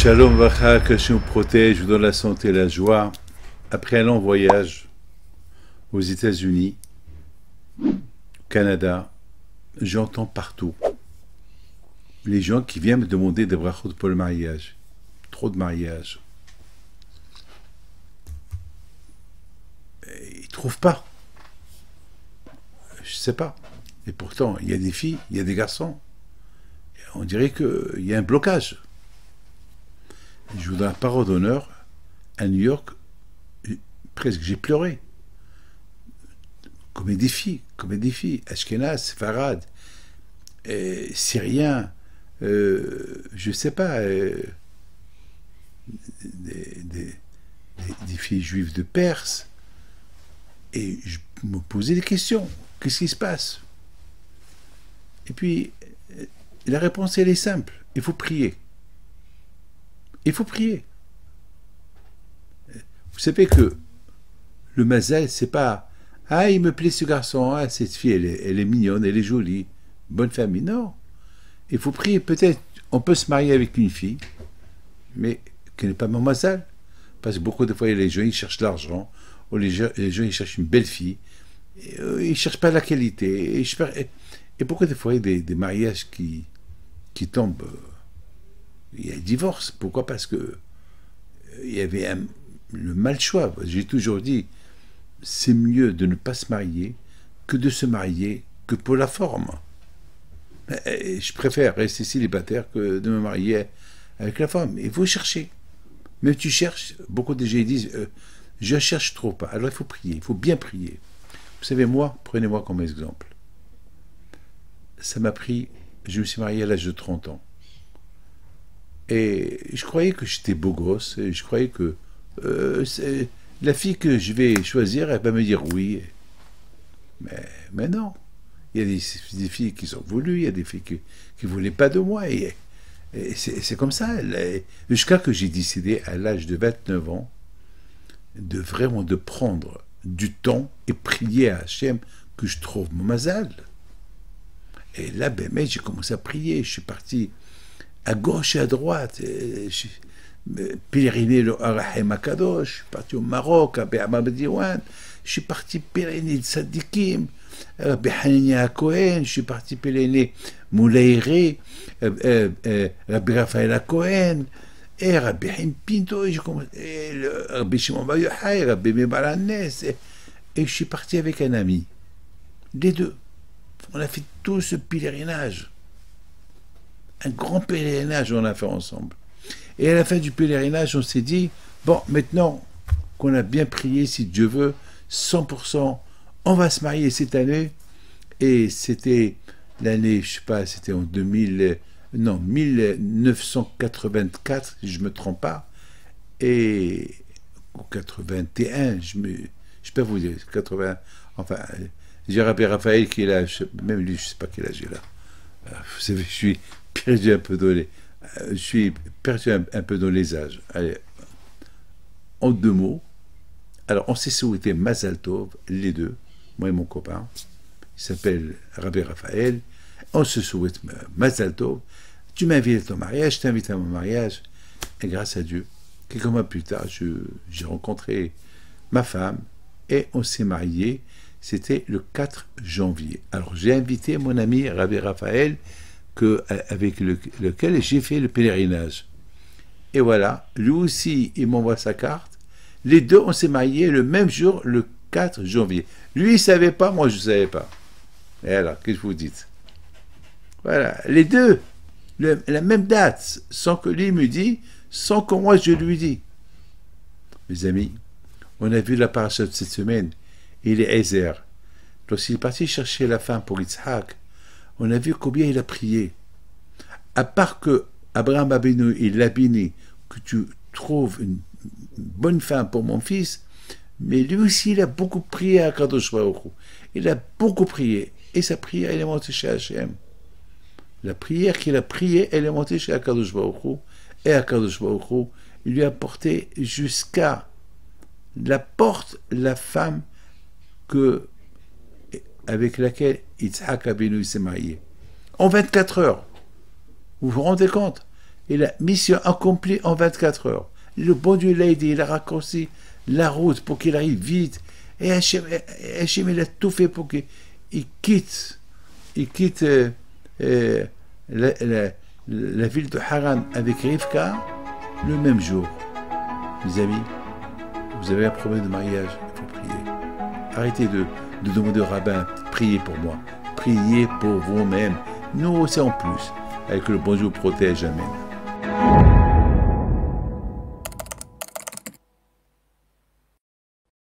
Shalom Vacha, que Hachem vous protège, vous donne la santé et la joie. Après un long voyage aux États-Unis, au Canada, j'entends partout les gens qui viennent me demander des brachot pour le mariage. Trop de mariages. Ils ne trouvent pas. Je ne sais pas. Et pourtant, il y a des filles, il y a des garçons. On dirait qu'il y a un blocage. Je vous donne la parole d'honneur. À New York, presque j'ai pleuré. Comme des filles, Ashkenaz, Farad, Syriens, je ne sais pas, des filles juives de Perse. Et je me posais des questions. Qu'est-ce qui se passe? Et puis, la réponse, elle est simple. Il faut prier. Il faut prier. Vous savez que le mazal, c'est pas « Ah, il me plaît ce garçon, ah, cette fille, elle est mignonne, elle est jolie, bonne famille. » Non. Il faut prier. Peut-être, on peut se marier avec une fille, mais qui n'est pas mon mazal. Parce que beaucoup de fois, les gens, ils cherchent l'argent, ou les gens, ils cherchent une belle fille, ils ne cherchent pas la qualité. Et beaucoup de fois, il y a des mariages qui tombent. Il y a un divorce. Pourquoi? Parce que il y avait le mal choix. J'ai toujours dit, c'est mieux de ne pas se marier que de se marier que pour la forme. Je préfère rester célibataire que de me marier avec la femme. Il faut chercher. Même tu cherches, beaucoup de gens disent, je cherche trop pas. Alors il faut prier, il faut bien prier. Vous savez, moi, prenez-moi comme exemple. Ça m'a pris, je me suis marié à l'âge de 30 ans. Et je croyais que j'étais beau gosse, et je croyais que la fille que je vais choisir, elle va me dire oui. Mais non. Il y a des filles qui sont voulues, il y a des filles qui ne voulaient pas de moi. Et c'est comme ça. Jusqu'à que j'ai décidé, à l'âge de 29 ans, de vraiment de prendre du temps et prier à Hachem que je trouve mon mazal. Et là, mais j'ai commencé à prier. Je suis parti à gauche et à droite. Pèleriner le Arahim Akadosh. Je suis parti au Maroc, à Be'amab Diwan. Je suis parti pèleriner le Sadikim, Rabbi Hanania Cohen. Je suis parti pèleriner Moulaïré, Rabbi Raphaël Cohen, et Rabbi Haim Pinto, et Rabbi Shimon Bar Yochai, Rabbi Mebalanes. Et je suis parti avec un ami. Les deux. On a fait tout ce pèlerinage. Un grand pèlerinage, on l'a fait ensemble. Et à la fin du pèlerinage, on s'est dit, bon, maintenant qu'on a bien prié, si Dieu veut, 100%, on va se marier cette année. Et c'était l'année, je sais pas, c'était en 1984, si je ne me trompe pas. Et en 81, je peux vous dire, 80, enfin, j'ai Rabbi Raphaël qui est là, même lui, je ne sais pas quel âge il a. Vous savez, je suis perdu un peu dans les âges. Allez, en deux mots, alors on s'est souhaité Mazal Tov, les deux, moi et mon copain, il s'appelle Rabbi Raphaël, on se souhaite Mazal Tov, tu m'invites à ton mariage, je t'invite à mon mariage, et grâce à Dieu, quelques mois plus tard, j'ai rencontré ma femme, et on s'est mariés, c'était le 4 janvier. Alors j'ai invité mon ami Rabbi Raphaël, avec lequel j'ai fait le pèlerinage. Et voilà, lui aussi, il m'envoie sa carte. Les deux, on s'est mariés le même jour, le 4 janvier. Lui, il ne savait pas, moi, je ne savais pas. Et alors, qu'est-ce que vous dites? Voilà, les deux, la même date, sans que lui me dise, sans que moi, je lui dise. Mes amis, on a vu la paracha de cette semaine, il est Ezer. Lorsqu'il est parti chercher la femme pour Yitzhak, on a vu combien il a prié. À part que Abraham Abinu, il a béni, que tu trouves une bonne femme pour mon fils, mais lui aussi, il a beaucoup prié à Kadosh Baruch Hu. Il a beaucoup prié. Et sa prière, elle est montée chez Hachem. La prière qu'il a priée, elle est montée chez Kadosh Baruch Hu. Et Kadosh Baruch Hu, il lui a porté jusqu'à la porte la femme avec laquelle Yitzhak Abinu s'est marié. En 24 heures. Vous vous rendez compte? Et la mission accomplie en 24 heures. Le bon Dieu l'a aidé, il a raccourci la route pour qu'il arrive vite. Et Hachem, il a tout fait pour qu'il quitte la ville de Haran avec Rivka le même jour. Mes amis, vous avez un problème de mariage, il faut prier. Arrêtez de demander au rabbin, priez pour moi. Priez pour vous-même. Nous aussi en plus, avec le bon Dieu protège, amen.